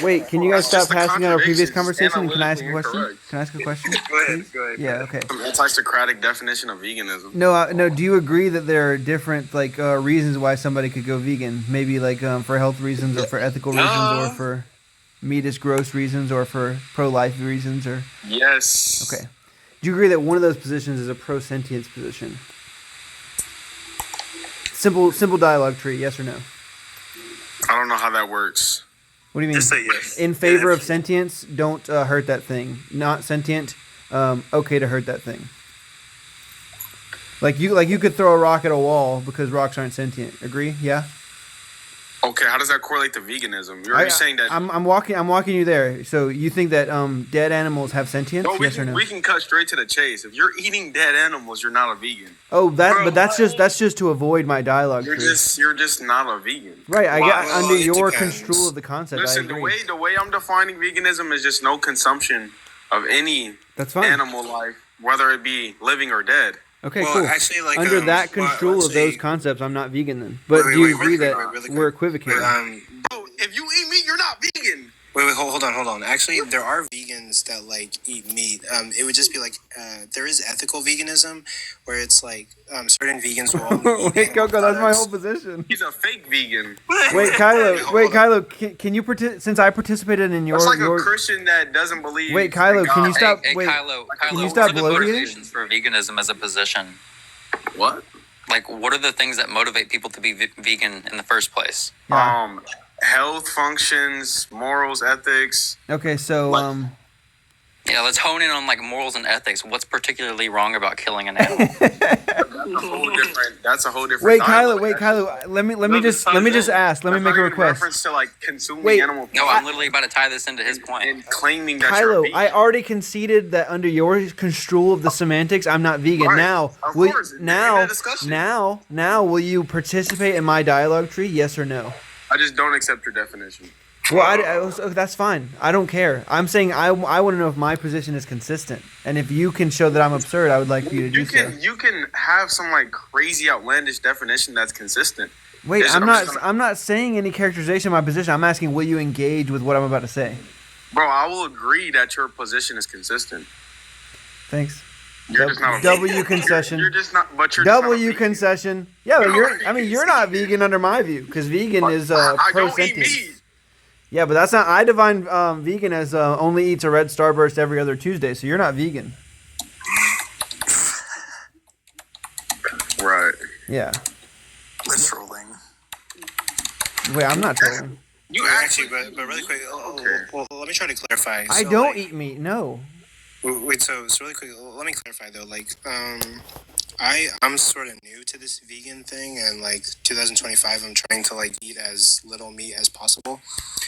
Wait, can you guys It's stop just the passing out our previous contradictions, conversation? And can I ask a analytically question? incorrect. Can I ask a question? Go ahead. Please? Go ahead. Yeah. Okay. Some anti-Socratic definition of veganism. No. Do you agree that there are different reasons why somebody could go vegan? Maybe for health reasons, or for ethical reasons, or for meat is gross reasons, or for pro-life reasons, or Yes. okay. Do you agree that one of those positions is a pro-sentience position? Simple dialogue tree. Yes or no? I don't know how that works. What do you mean? Just say yes. In favor of sentience, don't hurt that thing. Not sentient, okay to hurt that thing. Like you could throw a rock at a wall because rocks aren't sentient. Agree? Yeah. Okay, how does that correlate to veganism? You're saying that. I'm walking you there. So you think that dead animals have sentience? No, yes or no? we can cut straight to the chase. If you're eating dead animals, you're not a vegan. Oh, that's just to avoid my dialogue. You're just not a vegan. Right. I got Well, under it your depends. construal of the concept. Listen, I agree. the way I'm defining veganism is just no consumption of any That's fine. animal life, whether it be living or dead. Okay, Well, cool. actually, like, Under that well, construal let's of those say- concepts, I'm not vegan then. But Wait, do you wait, agree that really quick. we're equivocating? Bro, if you eat meat, you're not vegan. Wait, hold on. Actually, there are vegans that eat meat. It would just be there is ethical veganism, where it's certain vegans will only eat Wait, animal Coco, that's my products. whole position. He's a fake vegan. Wait, Kylo, can you since I participated in your That's like your a Christian that doesn't believe. Wait, Kylo, in can you God. stop? Hey, Wait, Kylo, can you what stop are the bloviating? motivations for veganism as a position? What? Like, what are the things that motivate people to be vegan in the first place? Yeah. Health functions, morals, ethics. Okay, so Yeah, let's hone in on morals and ethics. What's particularly wrong about killing an animal? That's a whole different. wait, dialogue, Kylo, let me just ask. Let me That's make not a even request. Reference to consuming Wait. animal. No, I'm literally about to tie this into his point. and claiming that you're a Kylo, vegan. I already conceded that under your construal of the semantics, I'm not vegan. Right, Now, of will, course, in now, that discussion. now, will you participate in my dialogue tree? Yes or no? I just don't accept your definition. Well, that's fine. I don't care. I'm saying I want to know if my position is consistent, and if you can show that I'm absurd, I would like for you to do so. You can have some crazy outlandish definition that's consistent. Wait, Yes, I'm not saying any characterization of my position. I'm asking, will you engage with what I'm about to say? Bro, I will agree that your position is consistent. Thanks. You're just not a W vegan. concession. You're just not. But you're just not a W vegan. concession. Yeah, but you're not vegan under my view, because vegan is I pro don't eat sentience. meat. Yeah, but that's not. I define vegan as only eats a red Starburst every other Tuesday, so you're not vegan. Right. Yeah. We're trolling. Wait, I'm not trolling. You Actually, but really quick. Okay. Well, let me try to clarify. I So, don't eat meat. No. Wait, so really quick. Let me clarify though. I'm sort of new to this vegan thing, and 2025, I'm trying to eat as little meat as possible.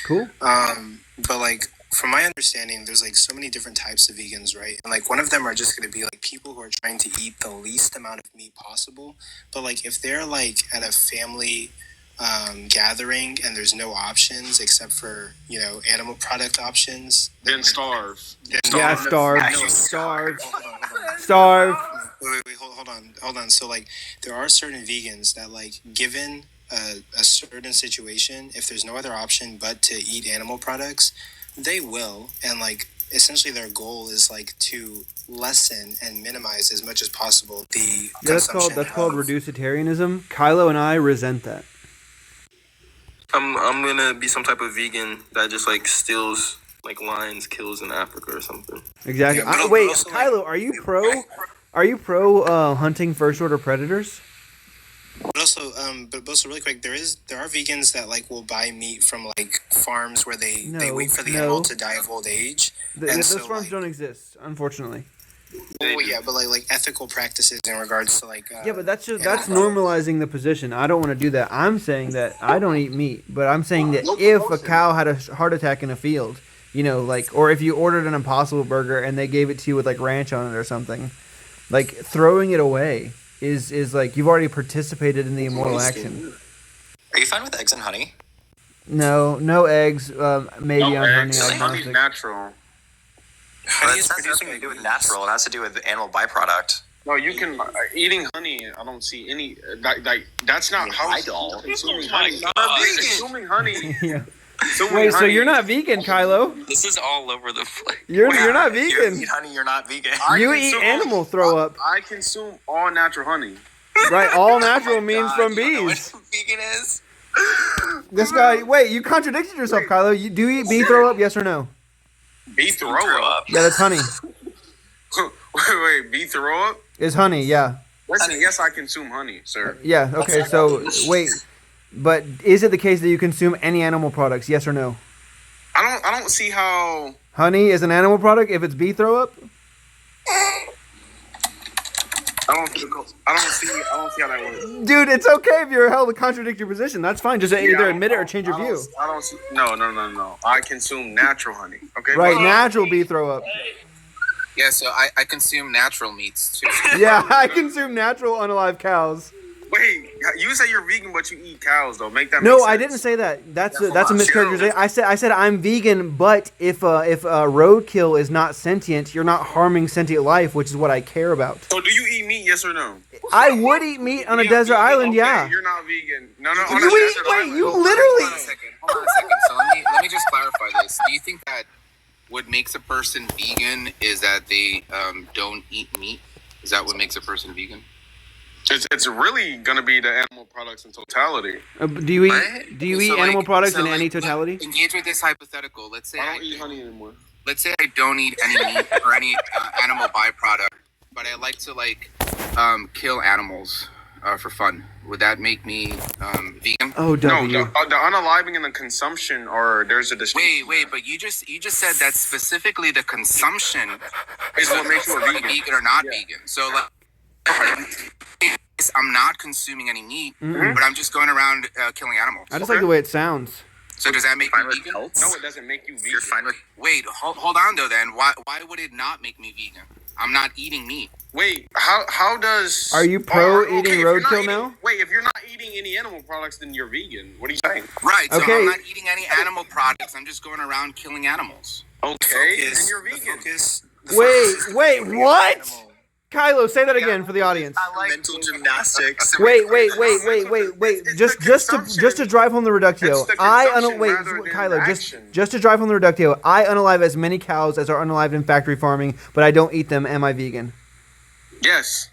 Cool. But from my understanding, there's so many different types of vegans, right? And one of them are just going to be people who are trying to eat the least amount of meat possible. But if they're at a family gathering and there's no options except for animal product options, Then starve. Yeah, starve. No, Starve. Hold on. Starve. Wait, hold on. So there are certain vegans that given a certain situation, if there's no other option but to eat animal products, they will. And essentially their goal is to lessen and minimize as much as possible the That's consumption called of- reducitarianism. Kylo and I resent that. I'm gonna be some type of vegan that just steals lions, kills in Africa or something. Exactly. Yeah, but Wait, also, Kylo, are you pro? Are you pro hunting first order predators? But also really quick, there are vegans that will buy meat from farms where they wait for the animal to die of old age. Those farms don't exist, unfortunately. Oh yeah, but ethical practices in regards to Yeah, but that's normalizing the position. I don't want to do that. I'm saying that I don't eat meat, but I'm saying that if a cow had a heart attack in a field, or if you ordered an Impossible Burger and they gave it to you with ranch on it or something, throwing it away is you've already participated in the immoral action. Are you fine with eggs and honey? No eggs, maybe No on eggs. honey. Honey's natural. But it has nothing to do with natural. It has to do with animal byproduct. No, you can eating honey. I don't see any. That's not how. I don't. Consuming Oh my honey. God. Consuming honey. Yeah. Wait, so you're not vegan, Kylo? This is all over the place. You're not If you vegan. eat honey, you're not vegan. You eat animal throw up. I consume all natural honey. Right, all natural means God, from you don't know what bees. vegan is? This guy, wait, you contradicted yourself, Kylo. You do you eat bee throw up? Yes or no? Bee throw up. Yeah, that's honey. Wait, bee throw up? It's honey, yeah. Listen, yes, I consume honey, sir. Yeah, okay, so wait. But is it the case that you consume any animal products? Yes or no? I don't see how. Honey is an animal product if it's bee throw up? I don't see how that works. Dude, it's okay if you're held to contradict your position. That's fine. Just either admit it or change your view. I don't see. No. I consume natural honey. Okay. Right, natural bee throw up. Yeah, so I consume natural meats too. Yeah, I consume natural unalive cows. Wait, you say you're vegan, but you eat cows, though. Make that. No, make sense. I didn't say that. That's a mischaracterization. I said I'm vegan, but if roadkill is not sentient, you're not harming sentient life, which is what I care about. So, do you eat meat? Yes or no? I would eat meat on a desert island, Okay, yeah. You're not vegan. No. On You a eat? desert Wait, island. you Hold literally. on a second. So let me just clarify this. Do you think that what makes a person vegan is that they don't eat meat? Is that what makes a person vegan? It's really gonna be the animal products in totality. Do you eat So, animal products in so, any totality? Engage with this hypothetical. Let's say I don't eat honey anymore. let's say I don't eat any meat or any animal byproduct, but I like to kill animals for fun. Would that make me vegan? Oh, No, W. the unaliving and the consumption there's a distinction. Wait, but you just said that specifically the consumption Is what makes you a vegan. vegan or not vegan. So I'm not consuming any meat, but I'm just going around killing animals. I just like the way it sounds. So does that make Fine me with vegan? pelts? No, it doesn't make you vegan. You're fine with. Wait, hold on though. Then why would it not make me vegan? I'm not eating meat. Wait, how does? Are you pro okay, eating if you're not roadkill eating- now? Wait, if you're not eating any animal products, then you're vegan. What are you saying? Right. So Okay. I'm not eating any animal products. I'm just going around killing animals. Okay, then you're vegan. Wait, what? Kylo, say that again for the audience. I like mental gymnastics. Wait. Just to drive home the reductio. It's the consumption Wait, rather than Kylo. the Just action. to drive home the reductio. I unalive as many cows as are unalived in factory farming, but I don't eat them. Am I vegan? Yes.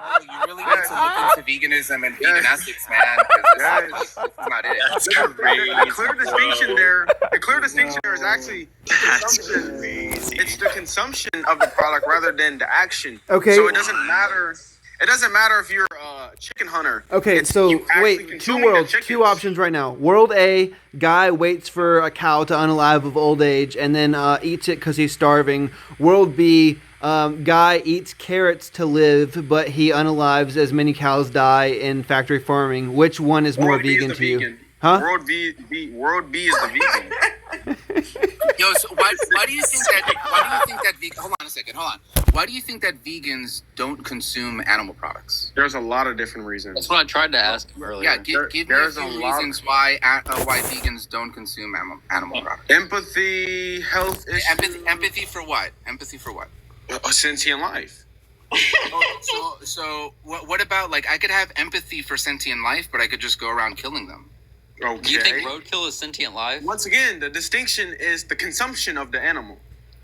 Oh, you really need to look into veganism and veganistics, man. 'Cause that's not it. That's The crazy. clear distinction there. The clear distinction there is actually That's consumption. crazy. It's the consumption of the product rather than the action. Okay. So it doesn't matter. It doesn't matter if you're a chicken hunter. Okay, It's so you actually wait, two consuming worlds, the two chickens. options right now. World A, guy waits for a cow to unalive of old age and then eats it because he's starving. World B, guy eats carrots to live, but he unalives as many cows die in factory farming. Which one is more World B is vegan the to you? vegan. Huh? World B is the vegan. Yo, so why do you think that? Hold on a second. Hold on. Why do you think that vegans don't consume animal products? There's a lot of different reasons. That's what I tried to ask him earlier. Yeah, give me a there's few a lot- reasons why vegans don't consume animal products. Empathy, health issues, Empathy for what? Empathy for what? a sentient life. So what about I could have empathy for sentient life, but I could just go around killing them. Okay. Do you think roadkill is sentient life? Once again, the distinction is the consumption of the animal.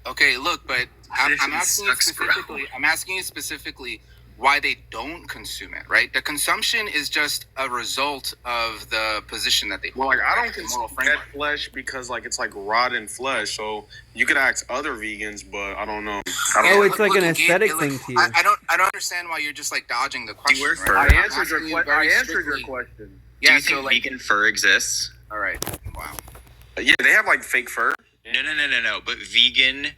Okay, look, but I'm Position asking you sucks, bro. specifically. I'm asking you specifically why they don't consume it. Right? The consumption is just a result of the position that they Well, hold. I don't the consume moral dead framework. flesh because it's rotten flesh. So you could ask other vegans, but I don't know. Oh, it's like an Gabe, aesthetic like, thing to you. I don't understand why you're just dodging the question. wear right? fur? I I'm answered your asking you question. very I answered your strictly- question. Yeah, Do you so think vegan fur exists? all right, wow. Yeah, they have fake fur. No. But vegan,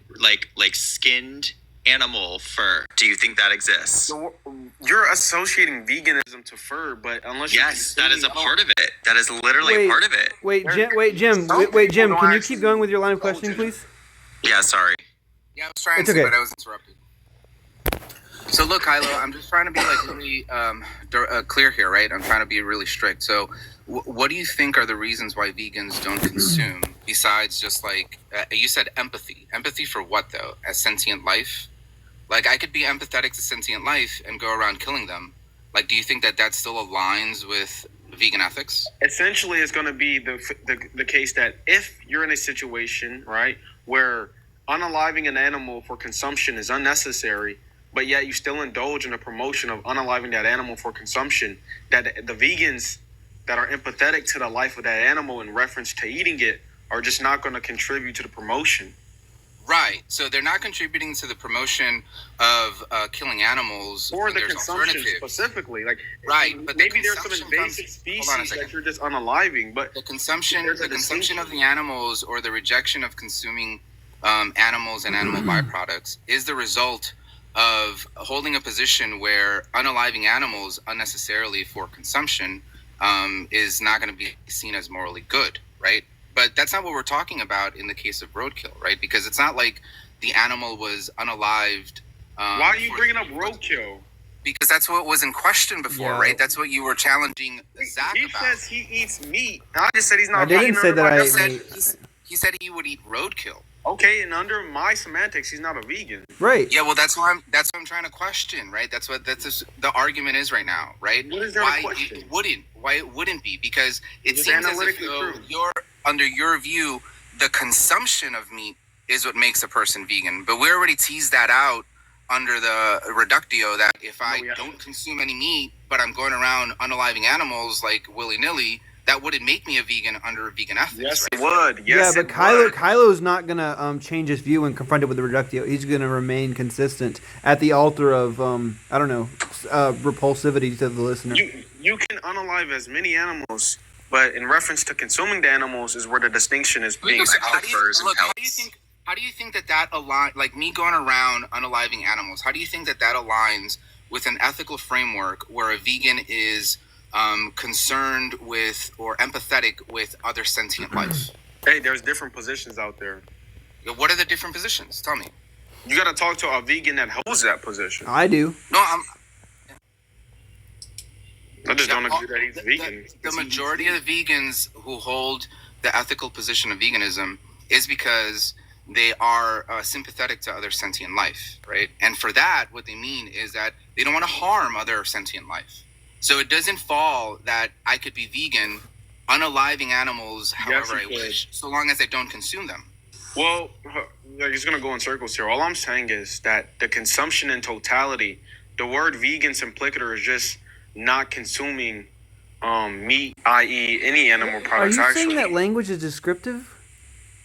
like skinned animal fur. Do you think that exists? So you're associating veganism to fur, but unless you're Yes, that is a consuming- part of it. That is literally Wait. a part of it. Jim. Some Wait, Jim. people Can don't you keep actually going with your line of questioning, indulge in it. please? Yeah, sorry. Yeah, I was trying It's to, okay. but I was interrupted. So look, Kylo, I'm just trying to be really clear here, right? I'm trying to be really strict. So, what do you think are the reasons why vegans don't consume? Besides just you said empathy. Empathy for what though? As sentient life? I could be empathetic to sentient life and go around killing them. Do you think that still aligns with vegan ethics? Essentially, it's going to be the case that if you're in a situation, right, where unaliving an animal for consumption is unnecessary, but yet you still indulge in the promotion of unaliving that animal for consumption, that the vegans that are empathetic to the life of that animal in reference to eating it are just not going to contribute to the promotion. Right. So they're not contributing to the promotion of killing animals Or when the there's consumption alternatives. specifically. Like, Right, but the maybe there's some consumption invasive comes- species hold on a second. that you're just unaliving, but The consumption there's a of the animals, or the rejection of consuming animals and animal byproducts, is the result of holding a position where unaliving animals unnecessarily for consumption is not going to be seen as morally good, right? But that's not what we're talking about in the case of Roadkill, right? Because it's not like the animal was unalived. why are you bringing up Roadkill? Because that's what was in question before, Yeah. right? That's what you were challenging Zach He about. says he eats meat. And I just said he's not I didn't vegan say under that my I definition. ate meat. He said he would eat roadkill. Okay, and under my semantics, he's not a vegan. Right. Yeah, well, that's what I'm trying to question, right? That's the argument is right now, right? What is there to why question? why it wouldn't be? Because it It's seems as if analytically though proven. under your view, the consumption of meat is what makes a person vegan. But we already teased that out under the reductio that if I don't consume any meat, but I'm going around unaliving animals like willy-nilly, that wouldn't make me a vegan under vegan ethics. Yes, right? it would. Yes, yeah, but it would. Kylo's not gonna change his view when confronted with the reductio. He's gonna remain consistent at the altar of I don't know, repulsivity to the listener. You can unalive as many animals, but in reference to consuming the animals is where the distinction is being How do you, set. look, how do you think that align, like me going around unaliving animals, how do you think that aligns with an ethical framework where a vegan is concerned with or empathetic with other sentient life? Hey, there's different positions out there. What are the different positions? Tell me. You got to talk to a vegan that holds that position. I do. No, I just don't Yeah, agree that he's vegan. The majority of the vegans who hold the ethical position of veganism is because they are sympathetic to other sentient life, right? And for that, what they mean is that they don't want to harm other sentient life. So it doesn't fall that I could be vegan, unaliving animals however I wish, so long as I don't consume them. Well, like, it's going to go in circles here. All I'm saying is that the consumption in totality, the word vegan implicator is just not consuming meat, i.e. any animal Are products. you Actually, saying that language is descriptive?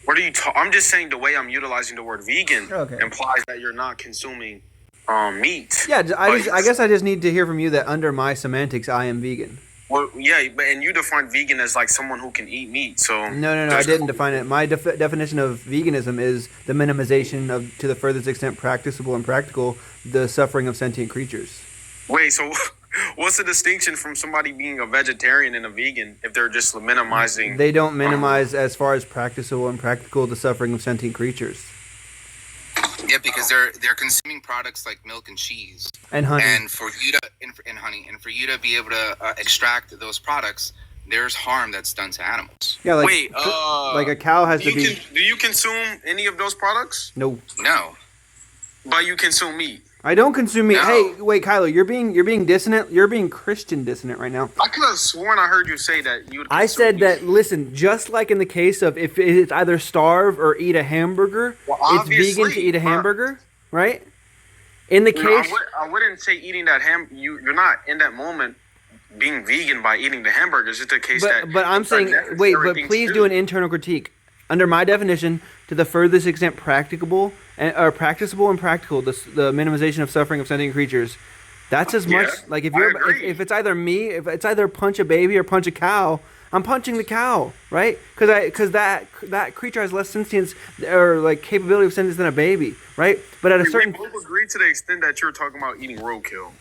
what are you I'm just saying the way I'm utilizing the word vegan Okay. implies that you're not consuming meat. Yeah, I But- guess I just need to hear from you that under my semantics, I am vegan. Well, yeah, but and you define vegan as like someone who can eat meat. So No, I didn't define it. My definition of veganism is the minimization of, to the furthest extent practicable and practical, the suffering of sentient creatures. Wait, so what's the distinction from somebody being a vegetarian and a vegan if they're just minimizing? They don't minimize as far as practicable and practical the suffering of sentient creatures. Yeah, because they're consuming products like milk and cheese, And honey. and for you to and honey, and for you to be able to extract those products, there's harm that's done to animals. Yeah, like, Wait, like a cow has to be... do you consume any of those products? No. No, But you consume meat. I don't consume meat. No. Hey, wait, Kylo, you're being dissonant. You're being Christian dissonant right now. I could have sworn I heard you say that you would I consume said meat. that, listen, just like in the case of if it's either starve or eat a hamburger, Well, it's vegan to obviously, eat a but- hamburger, right? In the No, case... I wouldn't say eating that you're not in that moment being vegan by eating the hamburgers. It's the case that. But I'm it's like saying, necessary wait, but things please to do an internal critique. Under my definition, to the furthest extent practicable or practicable and practical, the minimization of suffering of sentient creatures. That's as much like if I you're agree. if it's either me, if it's either punch a baby or punch a cow, I'm punching the cow, right? Because that creature has less sentience or like capability of sentience than a baby, right? But at a certain We both agree to the extent that you're talking about eating roadkill.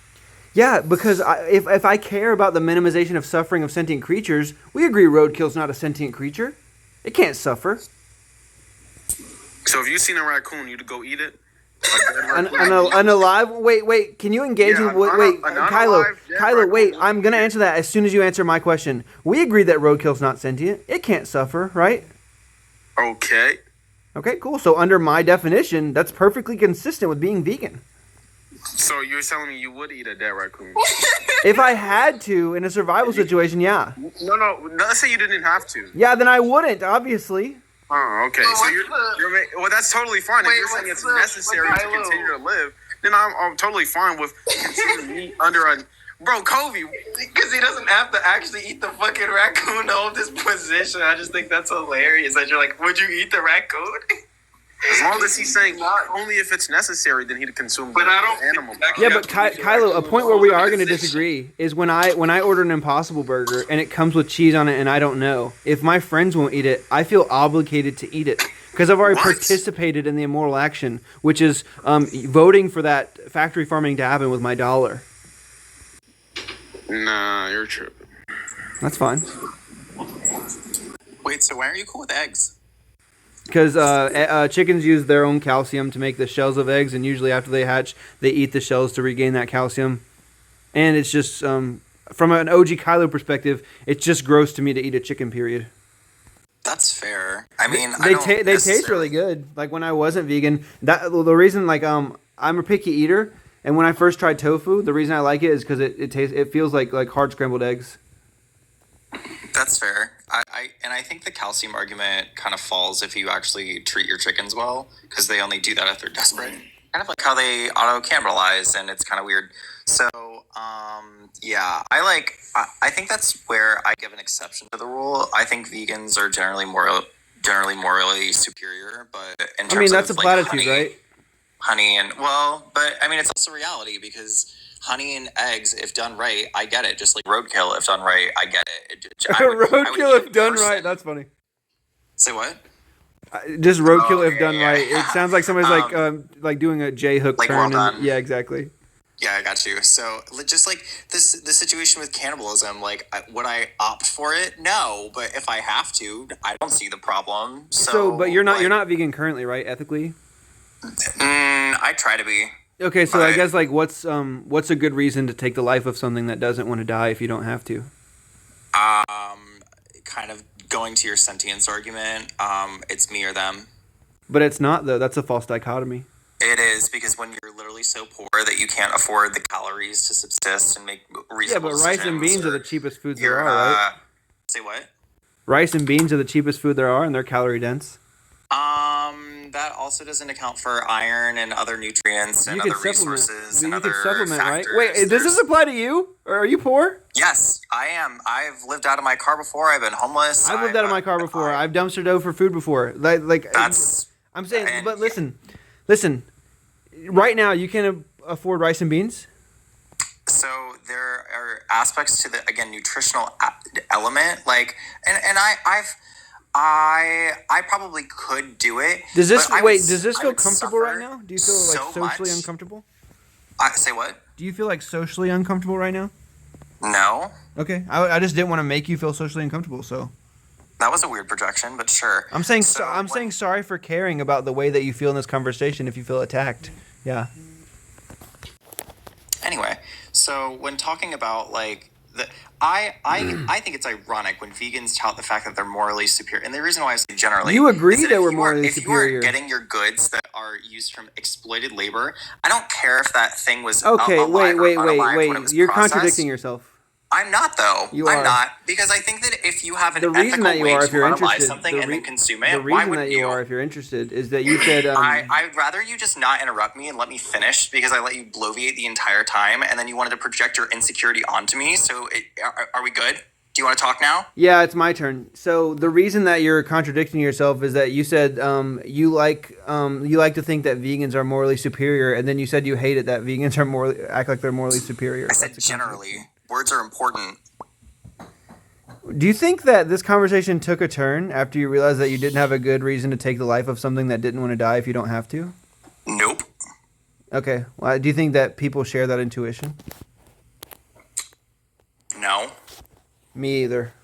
yeah, because if I care about the minimization of suffering of sentient creatures, we agree roadkill's not a sentient creature. It can't suffer. So if you seen a raccoon, you'd go eat it. Unalive? Wait. Can you engage Yeah, in? Wait, an Kylo. unalive dead Kylo, wait. raccoon. I'm gonna answer that as soon as you answer my question. We agree that roadkill's not sentient. It can't suffer, right? Okay. Okay, cool. So under my definition, that's perfectly consistent with being vegan. So you're telling me you would eat a dead raccoon? If I had to in a survival situation, yeah. No. Let's say you didn't have to. Yeah, then I wouldn't, obviously. Oh, okay. So well, that's totally fine. If you're saying it's necessary to continue to live, then I'm totally fine with consuming meat under a. Bro, Kobe, Because he doesn't have to actually eat the fucking raccoon to hold this position. I just think that's hilarious. That you're like, would you eat the raccoon? as long as he's saying only if it's necessary, then he'd consume the animal. Yeah, but Kylo, a point where we are going to disagree is when I order an Impossible Burger and it comes with cheese on it and I don't know. If my friends won't eat it, I feel obligated to eat it because I've already participated in the immoral action, which is voting for that factory farming to happen with my dollar. Nah, you're tripping. That's fine. Wait, so why are you cool with eggs? Because chickens use their own calcium to make the shells of eggs, and usually after they hatch, they eat the shells to regain that calcium. And it's just, from an OG Kylo perspective, it's just gross to me to eat a chicken, period. That's fair. I mean, They taste really good. Like, when I wasn't vegan, the reason, like, I'm a picky eater, and when I first tried tofu, the reason I like it is because it feels like hard scrambled eggs. That's fair. I think the calcium argument kind of falls if you actually treat your chickens well, because they only do that if they're desperate. Kind of like how they auto cannibalize, and it's kind of weird. So, yeah, I think that's where I give an exception to the rule. I think vegans are generally morally superior, but in terms that's of, a platitude, right? Honey but I mean, it's also reality because honey and eggs, if done right, I get it. Just like roadkill, if done right, I get it. Roadkill, if done right. That's funny. Say what? Just roadkill, if done right. It sounds like somebody's like doing a J hook like turn. Well done. Yeah, exactly. Yeah, I got you. So, just like the situation with cannibalism, like, would I opt for it? No, but if I have to, I don't see the problem. So but you're not vegan currently, right? Ethically. I try to be. Okay, so I guess like what's a good reason to take the life of something that doesn't want to die if you don't have to? Kind of going to your sentience argument. It's me or them. But it's not though. That's a false dichotomy. It is, because when you're literally so poor that you can't afford the calories to subsist and make reasonable decisions. Yeah, but rice and beans are the cheapest foods there are, right? Say what? Rice and beans are the cheapest food there are, and they're calorie dense. That also doesn't account for iron and other nutrients and other resources and other factors. Right? Wait, does this apply to you? Or are you poor? Yes, I am. I've lived out of my car before. I've been homeless. I've lived out of my car before. I've dumpster dove for food before. I'm saying, but listen. Right now, you can afford rice and beans. So there are aspects to the nutritional element, like, and I probably could do it. Does this feel comfortable right now? Do you feel like socially uncomfortable? Say what? Do you feel like socially uncomfortable right now? No. Okay, I just didn't want to make you feel socially uncomfortable, so. That was a weird projection, but sure. I'm saying saying sorry for caring about the way that you feel in this conversation if you feel attacked. Yeah. Anyway, so when talking about like I think it's ironic when vegans tout the fact that they're morally superior, and the reason why I say generally, you agree that we're morally superior. If you are getting your goods that are used from exploited labor, I don't care if that thing was okay. alive wait. You're processed. Contradicting yourself. I'm not though. I'm not, because I think that if you have an ethical way to buy something and then consume it, why wouldn't you? The reason that you are, if you're interested, is that you said. I'd rather you just not interrupt me and let me finish, because I let you bloviate the entire time, and then you wanted to project your insecurity onto me. So, are we good? Do you want to talk now? Yeah, it's my turn. So the reason that you're contradicting yourself is that you said you like to think that vegans are morally superior, and then you said you hate it that vegans are act like they're morally superior. I said generally. Words are important. Do you think that this conversation took a turn after you realized that you didn't have a good reason to take the life of something that didn't want to die if you don't have to? Nope. Okay. Well, do you think that people share that intuition? No. Me either.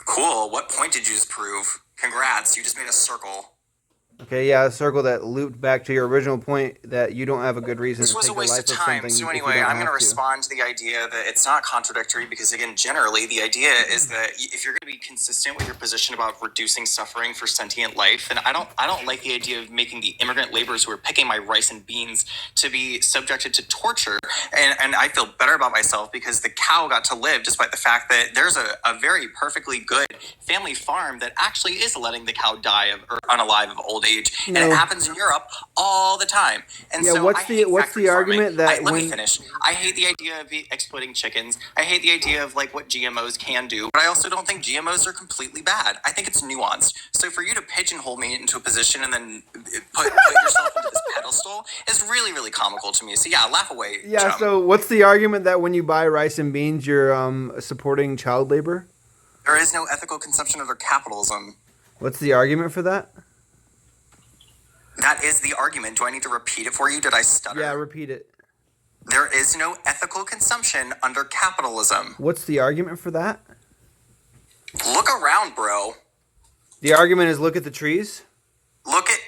Cool. What point did you just prove? Congrats. You just made a circle. Okay, yeah, a circle that looped back to your original point that you don't have a good reason This to was take a the waste life of of time. something So if you anyway, don't I'm going to have to. respond to the idea that it's not contradictory because, again, generally the idea is that if you're going to be consistent with your position about reducing suffering for sentient life, then I don't like the idea of making the immigrant laborers who are picking my rice and beans to be subjected to torture. And I feel better about myself because the cow got to live despite the fact that there's a very perfectly good family farm that actually is letting the cow die of or unalive of old age, and it No. happens in Europe all the time. And Yeah, so what's I the hate what's factory the farming. argument that Let me when finish. I hate the idea of exploiting chickens. I hate the idea of like what GMOs can do, but I also don't think GMOs are completely bad. I think it's nuanced. So for you to pigeonhole me into a position and then put yourself into this pedestal is really, really comical to me. So yeah, laugh away. Yeah, chum. so what's the argument that when you buy rice and beans you're supporting child labor? There is no ethical consumption under capitalism. What's the argument for that? That is the argument. Do I need to repeat it for you? Did I stutter? Yeah, repeat it. There is no ethical consumption under capitalism. What's the argument for that? Look around, bro. The argument is look at the trees. Look at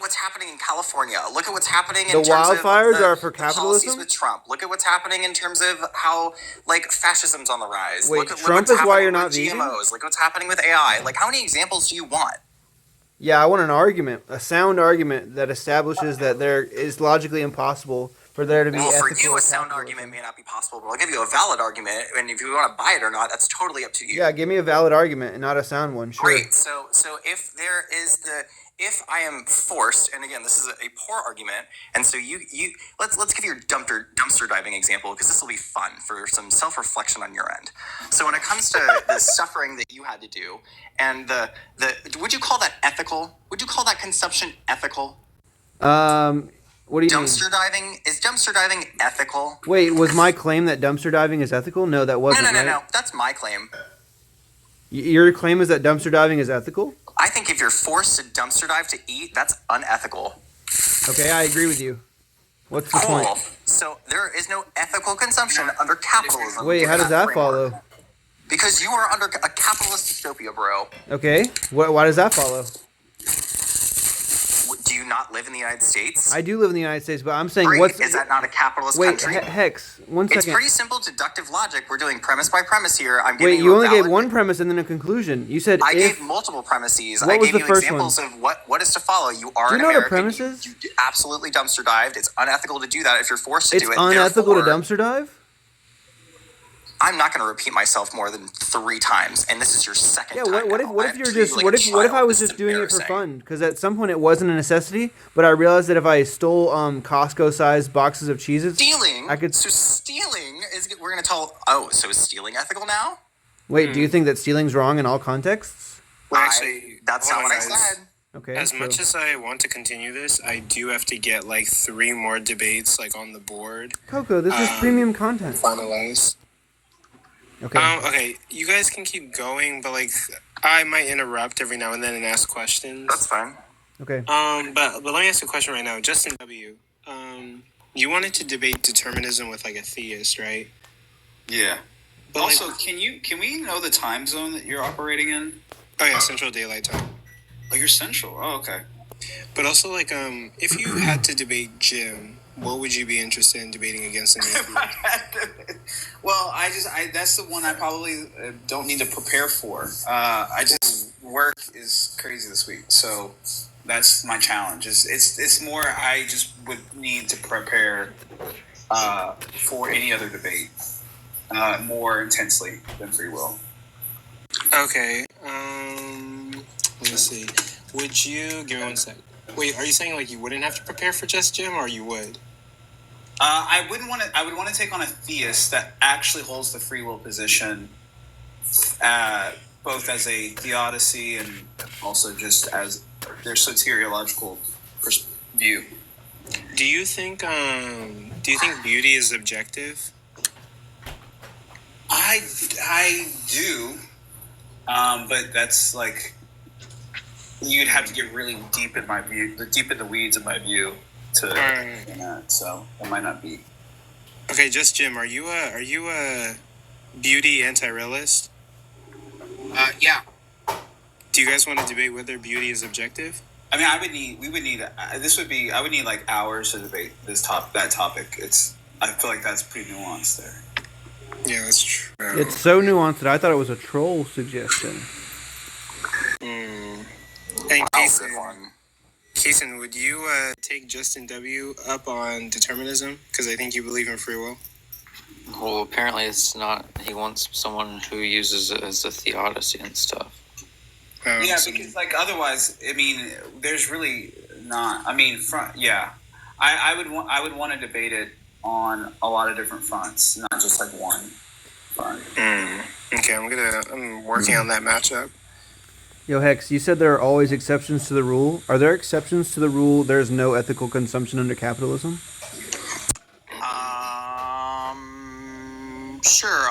what's happening in California. Look at what's happening in The terms of wildfires the, are for the policies capitalism? with Trump. Look at what's happening in terms of how like fascism's on the rise. Wait, look at Trump what's is why happening you're not with vegan? GMOs. Look what's happening with AI. Like how many examples do you want? Yeah, I want an argument, a sound argument that establishes that there is logically impossible for there to be Well, ethical for you, a sound capitalism. argument may not be possible, but I'll give you a valid argument, and if you want to buy it or not, that's totally up to you. Yeah, give me a valid argument and not a sound one. Sure. Great. So if there is if I am forced, and again, this is a poor argument, and so you let's give your dumpster diving example because this will be fun for some self reflection on your end. So when it comes to the suffering that you had to do, and the would you call that ethical? Would you call that consumption ethical? What do you mean? Dumpster diving is dumpster diving ethical? Wait, was my claim that dumpster diving is ethical? No, that wasn't. No. That's my claim. Your claim is that dumpster diving is ethical? I think if you're forced to dumpster dive to eat, that's unethical. Okay, I agree with you. What's the Cool. point? So there is no ethical consumption under capitalism. Wait, how does that framework. follow? Because you are under a capitalist dystopia, bro. Okay, why does that follow? Do you not live in the United States? I do live in the United States, but I'm saying Great. what's... Is that not a capitalist Wait, country? Hex, one It's second. pretty simple deductive logic. We're doing premise by premise here. I'm giving Wait, you you a only valid... gave one premise and then a conclusion. You said I if... gave multiple premises. What I was gave the you first examples of what is to follow. You are Do you an know what a American. premise You- is? You absolutely dumpster dived. It's unethical to do that if you're forced to It's do it. unethical to Therefore, dumpster dive? I'm not going to repeat myself more than 3 times, and this is your second Yeah, time. what now. if I have you're treated you just like what a if what if I child. was This just is doing it for embarrassing. fun? Because at some point it wasn't a necessity, but I realized that if I stole Costco-sized boxes of cheeses, Stealing. I could. So stealing is. We're going to tell. Oh, so is stealing ethical now? Wait, do you think that stealing's wrong in all contexts? Well, actually, That's not hold what on, I guys. said. Okay. As so- much as I want to continue this, I do have to get like 3 more debates like on the board Coco, this is premium content. finalized. Okay. Okay, you guys can keep going, but like I might interrupt every now and then and ask questions. That's fine. Okay. But let me ask you a question right now, Justin W. You wanted to debate determinism with like a theist, right? Yeah. But Also, like, can we know the time zone that you're operating in? oh yeah, Central Daylight Time. Oh, you're central. Oh, okay. But also like if you had to debate Jim, what would you be interested in debating against in the Well, that's the one I probably don't need to prepare for. Work is crazy this week, so that's my challenge. It's more I just would need to prepare for any other debate more intensely than free will. Okay. Let's see. Would you give me one sec? Wait, are you saying like you wouldn't have to prepare for just Jim, or you would? I would want to take on a theist that actually holds the free will position, both as a theodicy and also just as their soteriological view. Do you think beauty is objective? I do, but that's like you'd have to get really deep in my view, deep in the weeds of my view to that. So that might not be. Okay, just Jim. Are you a beauty anti-realist? Yeah. Do you guys want to debate whether beauty is objective? I mean, we would need. I would need like hours to debate that topic. I feel like that's pretty nuanced there. Yeah, that's true. It's so nuanced that I thought it was a troll suggestion. Hey, Wow, Kason, would you take Justin W. up on determinism? Because I think you believe in free will. Well, apparently it's not. He wants someone who uses it as a theodicy and stuff. Yeah, because like otherwise, I mean, there's really not. I mean, I would want to debate it on a lot of different fronts, not just like one front. Okay, I'm working on that matchup. Yo, Hex, you said there are always exceptions to the rule. Are there exceptions to the rule there's no ethical consumption under capitalism? Sure,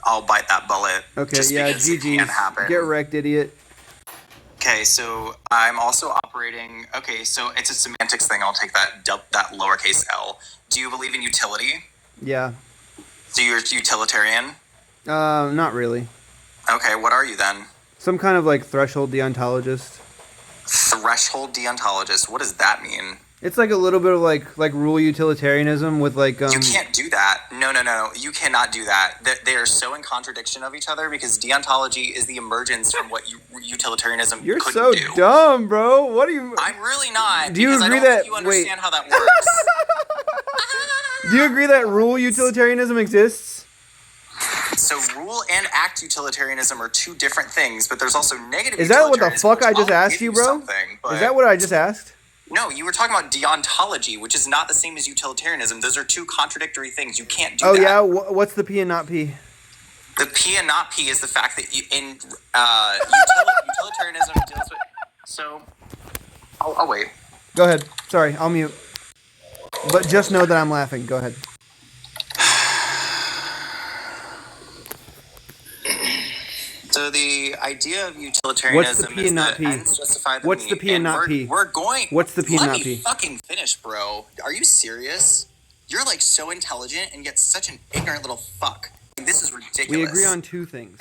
I'll bite that bullet. Okay, just yeah, because it can't happen. Get wrecked, idiot. Okay, so I'm also operating. Okay, so it's a semantics thing. I'll take that lowercase l. Do you believe in utility? Yeah. So you're utilitarian? Not really. Okay, what are you then? Some kind of like threshold deontologist. Threshold deontologist. What does that mean? It's like a little bit of like rule utilitarianism with like You can't do that. No. You cannot do that. They are so in contradiction of each other because deontology is the emergence from what utilitarianism You're couldn't so do. dumb, bro. What are you? I'm really not. Do you because agree I don't that think you understand how that works. Do you agree that rule utilitarianism exists? So rule and act utilitarianism are two different things, but there's also negative. Is that what the utilitarianism, fuck I which just I'll asked give you, bro? but- Is that what I just asked? No, you were talking about deontology, which is not the same as utilitarianism. Those are two contradictory things. You can't do that. Oh yeah, what's the P and not P? The P and not P is the fact that utilitarianism deals with. So, I'll wait. Go ahead. Sorry, I'll mute. But just know that I'm laughing. Go ahead. So the idea of utilitarianism P and not P? ends justify the What's the means. P and not P? We're going. What's the P and Let not me P? fucking finish, bro. Are you serious? You're like so intelligent and yet such an ignorant little fuck. This is ridiculous. We agree on two things.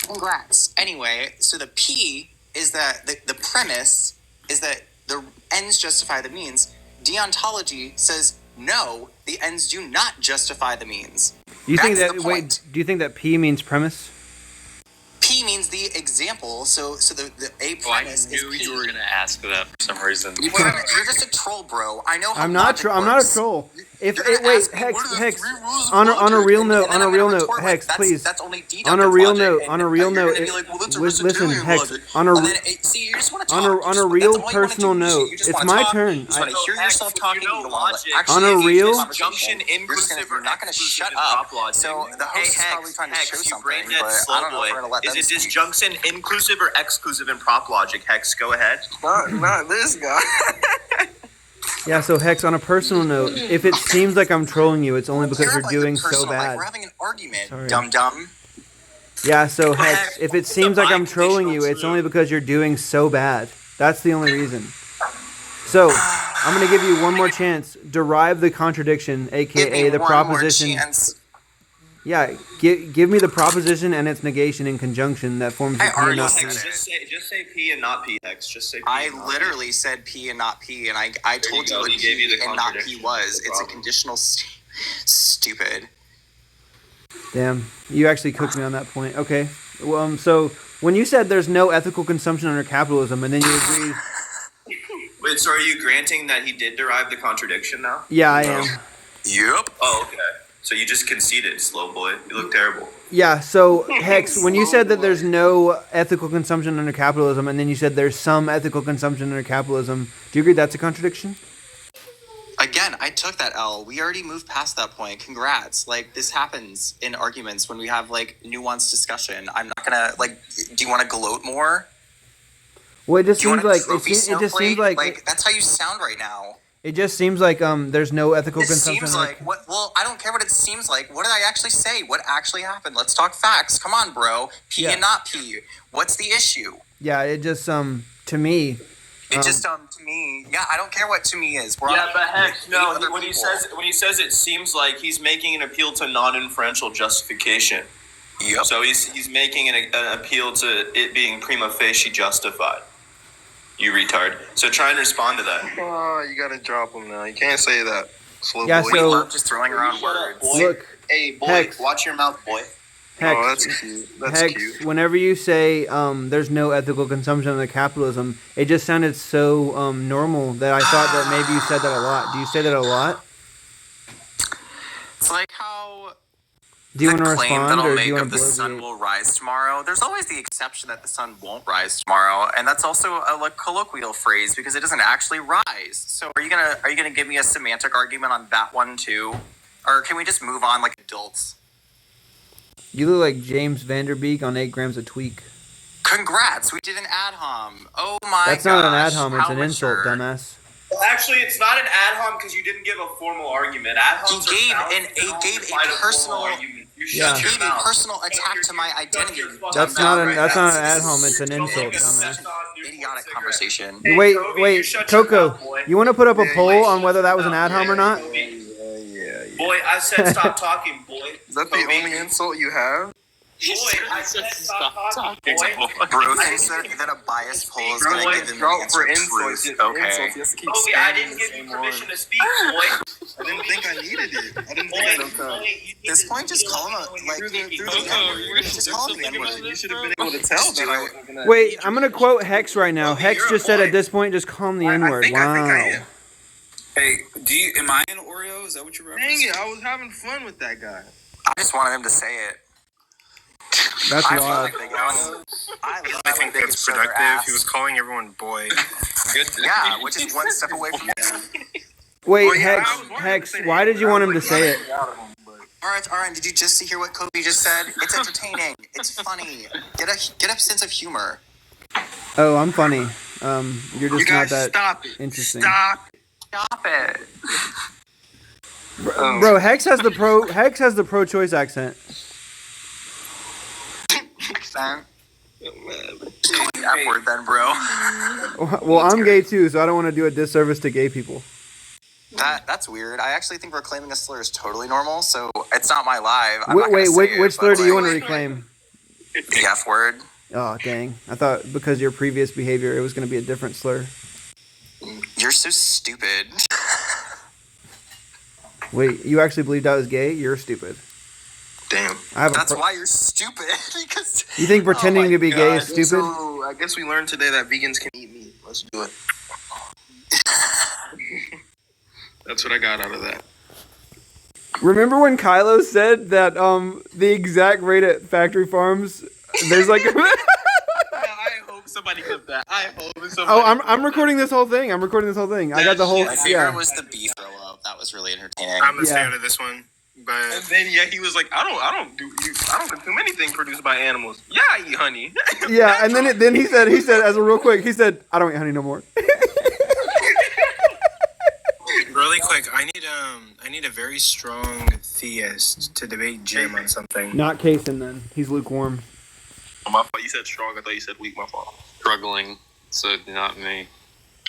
Congrats. Anyway, so the P is that the premise is that the ends justify the means. Deontology says no, the ends do not justify the means. You think That's that the point. do you think that P means premise? P means the example. So the a premise is P. you were gonna ask that for some reason. You're just a troll, bro. I know how I'm not. logic I'm not a works. troll. If You're gonna wait, ask me, Hex, what are the Hex. three rules of On a logic? real And note, then on a I'm real gonna note, retort Hex, with, please. That's only deductive On a real logic. note, And on a real you're note, gonna be like, well, that's listen, Aristotelian Hex, logic. on a And then, see, you just want to talk. on a real personal note, it's my turn. You just want to hear yourself talking. You know don't want to logic. actually On a engage in real- the conversation. Junction You're inclusive you're not going to shut exclusive up. prop logic. So the host is probably trying to show you something, brain but dead I slow don't know if we're going to let Is them it speak. disjunction inclusive or exclusive in prop logic? Hex, go ahead. Not this guy. Yeah, so Hex, on a personal note, if it seems like I'm trolling you, it's only because You're you're like doing the so personal, like bad. we're having an argument, Sorry. dum-dum. Yeah, so Hex, if it seems like I'm trolling you, unconditional it's only because you're doing so bad. That's the only reason. So, I'm going to give you one more chance. Derive the contradiction, Give aka me the one more proposition. chance. Yeah, give me the proposition and its negation in conjunction that forms the I P and already not said P. it. Just say P and not P, Hex. Just say P. I and not literally said P and not P, and I told you go. what He gave you P the and not P contradiction. was. No It's a problem. conditional stupid. Damn, you actually cooked me on that point. Okay, well, so when you said there's no ethical consumption under capitalism, and then you agreed, Wait, so are you granting that he did derive the contradiction now? yeah, I am. Yep. Oh, okay. So you just conceded, slow boy. You look terrible. Yeah, so Hex, when you said that there's no ethical consumption under capitalism, and then you said there's some ethical consumption under capitalism, do you agree that's a contradiction? Again, I took that L. We already moved past that point. Congrats. Like, this happens in arguments when we have, like, nuanced discussion. I'm not gonna, like, do you want to gloat more? Well, it just Do you seems want a like trophy it just seems snowflake? like that's how you sound right now. it just seems like there's no ethical It consumption. seems like, what? Well, I don't care what it seems like. What did I actually say? What actually happened? Let's talk facts. Come on, bro. P Yeah. and not P. What's the issue? Yeah, it just to me. It just to me, yeah, I don't care what to me is. We're Yeah, on- but Hex, no. other When he people. says it seems like he's making an appeal to non-inferential justification. Yep. So he's making an appeal to it being prima facie justified. You retard. So try and respond to that. Oh, you gotta drop him now. You can't say that. Slow Yeah, boy. We so- love just throwing around words. Look, Hey, boy, Hex. watch your mouth, boy. Hex, Oh, that's cute. That's Hex, cute. whenever you say there's no ethical consumption of the capitalism, it just sounded so normal that I thought that maybe you said that a lot. Do you say that a lot? It's like how Do you the want to claim respond, that I'll or do make you want of to the sun bloviate? will rise tomorrow. There's always the exception that the sun won't rise tomorrow, and that's also a like colloquial phrase because it doesn't actually rise. So are you gonna give me a semantic argument on that one too, or can we just move on like adults? You look like James Vanderbeek on 8 grams of tweak. Congrats, we did an ad hom. Oh my That's gosh, not an ad hom, it's how an insult, mature. dumbass. Well, actually, it's not an ad hom because you didn't give a formal argument. Ad homs He are gave a fight personal- formal argument. You Yeah. shut your Gave a mouth. personal attack to my identity. That's not an ad hom, it's an insult, dumbass. Idiotic conversation. Hey, Wait, Kobe, you wait, shut your Coco, mouth, boy. you want to put up a Yeah, poll on whether that was an ad hom or not? Boy, I said stop talking, boy. Is that the only insult you have? Boy, I said stop talking, boy. Bro thinks that a biased poll is Bro, gonna give him the Drop answer for of insults. truth. Yeah, Okay. insults. He has to keep Kobe, I spamming didn't the give same you permission one. to speak, boy. I didn't think I needed it. I didn't think I needed it. This point, just call him like Through the N-word. Just call him the N-word. You should have been able to tell that I wasn't gonna. Wait, I'm gonna quote Hex right now. Hex you're a just said boy. at this point, just call him the N word. I think I am. Wow. Hey, am I an Oreo? Is that what you're referencing? Dang it! I was having fun with that guy. I just wanted him to say it. That's I wild. I think that's productive. He was calling everyone boy. Good. Yeah, which is one step away from Wait, Well, yeah, Hex, I was wanting Hex, to say why did you want him to say it? Alright, did you just hear what Kobe just said? It's entertaining. It's funny. Get a sense of humor. Oh, I'm funny. You're You just not guys that stop it. interesting. Stop. Stop it. Bro, Hex has the pro-choice accent. Accent. Call me that word then, bro. Well, I'm gay too, so I don't want to do a disservice to gay people. That's weird. I actually think reclaiming a slur is totally normal, so it's not my live. I'm not Wait, gonna say which it, slur but, do you like, want to reclaim? The F word. Oh, dang. I thought because of your previous behavior, it was going to be a different slur. You're so stupid. Wait, you actually believed I was gay? You're stupid. Damn. I have That's a why you're stupid. Because You think pretending Oh my to be gay God. is stupid? So I guess we learned today that vegans can eat meat. Let's do it. That's what I got out of that. Remember when Kylo said that the exact rate at factory farms there's like I hope somebody clipped that. I hope somebody. Oh, I'm recording this whole thing. I got the whole my favorite yeah. was the bee throw up. That was really entertaining. I'm the Yeah. fan of this one, And but then he was like, I don't consume anything produced by animals. Yeah, I eat honey. Yeah, and then he said as a real quick, he said, I don't eat honey no more. really quick, I need a very strong theist to debate Jim on something. Not Kason then. He's lukewarm. My fault. You said strong. I thought you said weak. My fault. Struggling, so not me.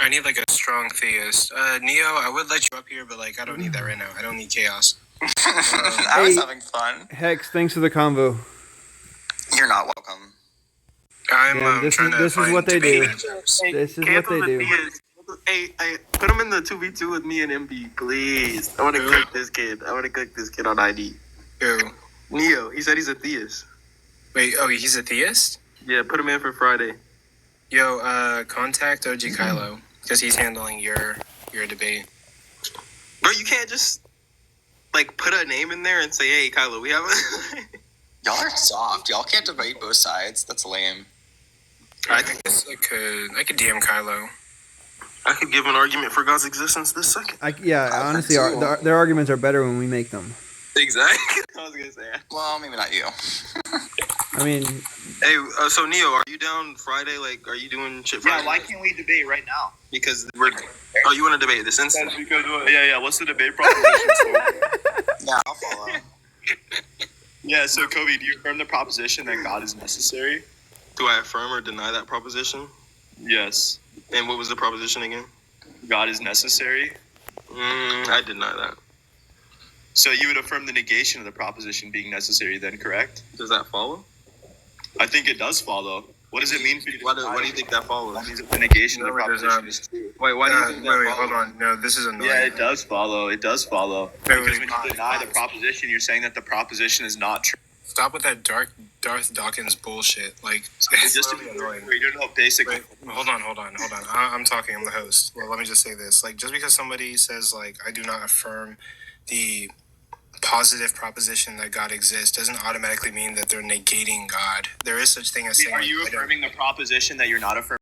I need like a strong theist. Neo, I would let you up here, but like I don't need that right now. I don't need chaos. I was Hey. having fun. Hex, thanks for the convo. You're not welcome. I'm Yeah, this trying is- to this is find what they do. debate jobs. This is what they do. Hey, put him in the 2v2 with me and MB, please. I want to cook this kid. On ID. Who? Neo, he said he's a theist. Wait, oh, he's a theist? Yeah, put him in for Friday. Yo, contact OG Kylo because he's handling your debate. Bro, you can't just like put a name in there and say, "Hey, Kylo, we have a." Y'all are soft. Y'all can't debate both sides. That's lame. I guess I could DM Kylo. I could give an argument for God's existence this second. Honestly, their arguments are better when we make them. Exactly. I was gonna say. Well, maybe not you. I mean, Hey, so Neo, are you down Friday? Like, are you doing shit Friday? Yeah, why can't we debate right now? Because we're. Oh, you want to debate this instant? Because yeah. What's the debate proposition? Yeah, I'll follow. Yeah. So Kobe, do you affirm the proposition that God is necessary? Do I affirm or deny that proposition? Yes. And what was the proposition again? God is necessary. I deny that. So you would affirm the negation of the proposition being necessary then, correct? Does that follow? I think it does follow. What does it mean for you? What do you think that follows? That means that the negation of the No, it does proposition not. is true. Wait, why do you think that wait, follows? hold on. No, this is annoying. Yeah, it does follow. It does follow. Wait, Because wait, when pause, you deny the pause. proposition, you're saying that the proposition is not true. Stop with that Darth Dawkins bullshit. Like, It's just really annoying. you don't know basic. Wait, hold on. I'm talking. I'm the host. Well, let me just say this. Like, just because somebody says, like, I do not affirm the positive proposition that God exists doesn't automatically mean that they're negating God. There is such thing as saying, Are you like, I don't- affirming the proposition that you're not affirming?